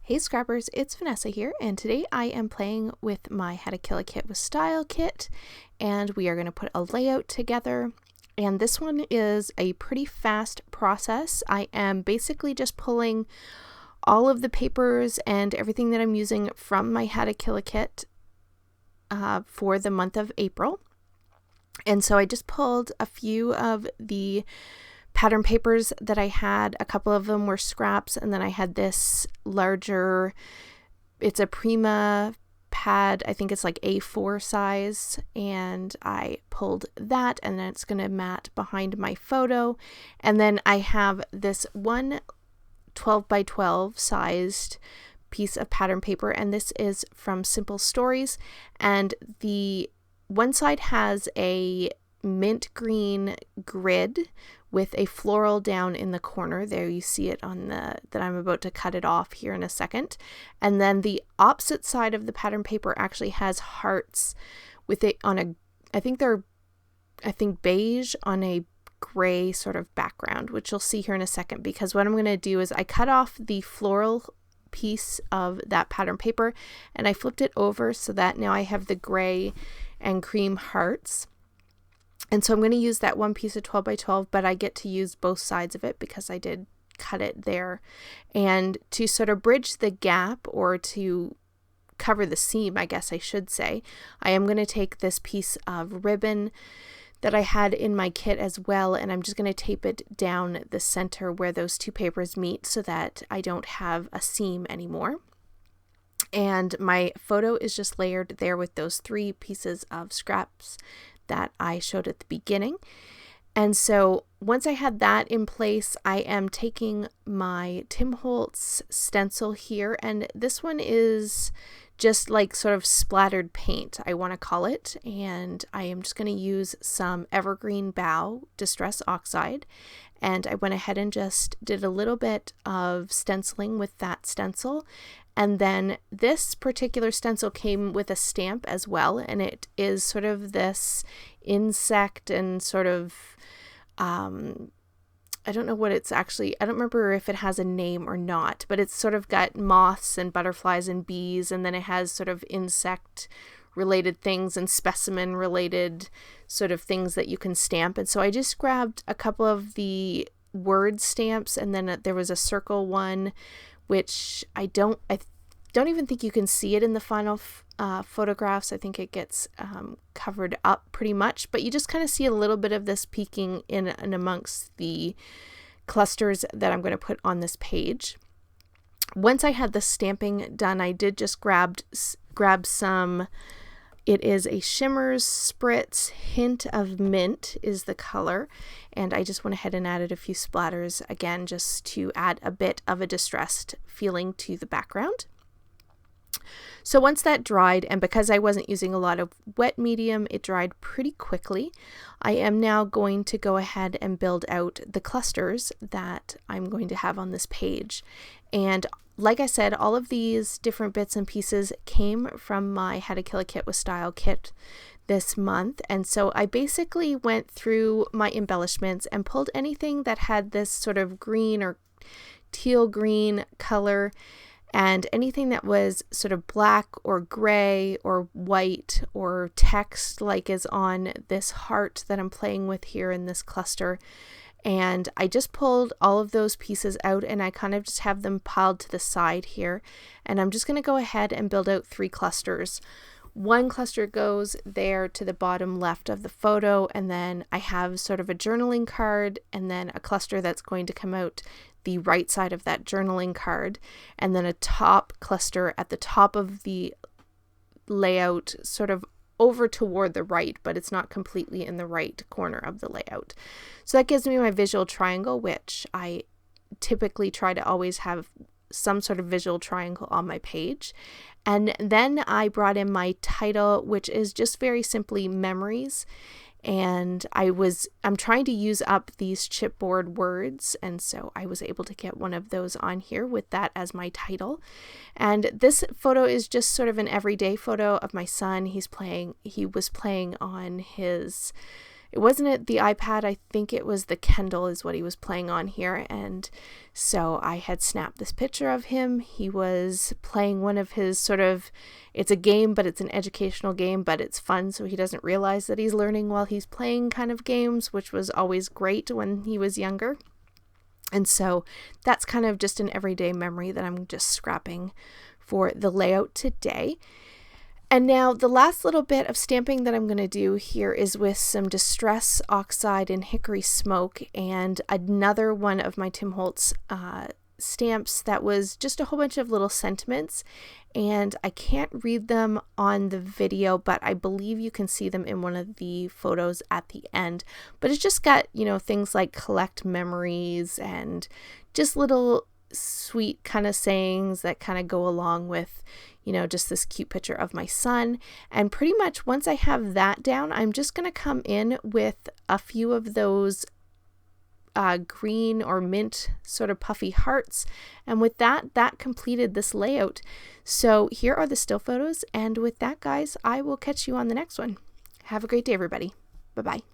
Hey Scrappers, it's Vanessa here, and today I am playing with my How to Kill a Kit with Style kit, and we are going to put a layout together. And this one is a pretty fast process. I am basically just pulling all of the papers and everything that I'm using from my How to Kill a Kit for the month of April. And so I just pulled a few of the pattern papers that I had. A couple of them were scraps, and then I had this larger, it's a Prima pad, I think it's like A4 size, and I pulled that, and then it's going to mat behind my photo. And then I have this one 12 by 12 sized piece of pattern paper, and this is from Simple Stories, and the one side has a mint green grid with a floral down in the corner. There you see it on that I'm about to cut it off here in a second. And then the opposite side of the pattern paper actually has hearts with it on a, I think beige on a gray sort of background, which you'll see here in a second, because what I'm going to do is I cut off the floral piece of that pattern paper and I flipped it over so that now I have the gray and cream hearts. And so I'm going to use that one piece of 12 by 12, but I get to use both sides of it because I did cut it there. And to sort of bridge the gap, or to cover the seam, I guess I should say, I am going to take this piece of ribbon that I had in my kit as well, and I'm just going to tape it down the center where those two papers meet so that I don't have a seam anymore. And my photo is just layered there with those three pieces of scraps that I showed at the beginning. And so once I had that in place, I am taking my Tim Holtz stencil here, and this one is just like sort of splattered paint, I want to call it, and I am just going to use some Evergreen Bough Distress Oxide, and I went ahead and just did a little bit of stenciling with that stencil. And then this particular stencil came with a stamp as well, and it is sort of this insect and sort of, I don't know what it's actually, I don't remember if it has a name or not, but it's sort of got moths and butterflies and bees, and then it has sort of insect related things and specimen related sort of things that you can stamp. And so I just grabbed a couple of the word stamps, and then there was a circle one, which I don't even think you can see it in the final photographs. I think it gets covered up pretty much, but you just kind of see a little bit of this peeking in and amongst the clusters that I'm going to put on this page. Once I had the stamping done, I did just grab some, it is a Shimmer's Spritz Hint of Mint is the color, and I just went ahead and added a few splatters again just to add a bit of a distressed feeling to the background. So once that dried, and because I wasn't using a lot of wet medium, it dried pretty quickly. I am now going to go ahead and build out the clusters that I'm going to have on this page. And like I said, all of these different bits and pieces came from my How to Kill a Kit with Style kit this month. And so I basically went through my embellishments and pulled anything that had this sort of green or teal green color, and anything that was sort of black or gray or white or text like is on this heart that I'm playing with here in this cluster. And I just pulled all of those pieces out, and I kind of just have them piled to the side here. And I'm just going to go ahead and build out three clusters. One cluster goes there to the bottom left of the photo, and then I have sort of a journaling card, and then a cluster that's going to come out the right side of that journaling card, and then a top cluster at the top of the layout, sort of over toward the right, but it's not completely in the right corner of the layout. So that gives me my visual triangle, which I typically try to always have some sort of visual triangle on my page. And then I brought in my title, which is just very simply memories. And I'm trying to use up these chipboard words, and so I was able to get one of those on here with that as my title. And this photo is just sort of an everyday photo of my son. He was playing on his it wasn't the iPad, I think it was the Kindle is what he was playing on here. And so I had snapped this picture of him. He was playing one of his sort of, it's a game, but it's an educational game, but it's fun, so he doesn't realize that he's learning while he's playing kind of games, which was always great when he was younger. And so that's kind of just an everyday memory that I'm just scrapping for the layout today. And now the last little bit of stamping that I'm going to do here is with some Distress Oxide and Hickory Smoke and another one of my Tim Holtz stamps that was just a whole bunch of little sentiments, and I can't read them on the video, but I believe you can see them in one of the photos at the end. But it's just got, you know, things like collect memories and just little sweet kind of sayings that kind of go along with, you know, just this cute picture of my son. And pretty much once I have that down, I'm just going to come in with a few of those green or mint sort of puffy hearts, and with that completed this layout. So here are the still photos, and with that, guys, I will catch you on the next one. Have a great day, everybody. Bye bye.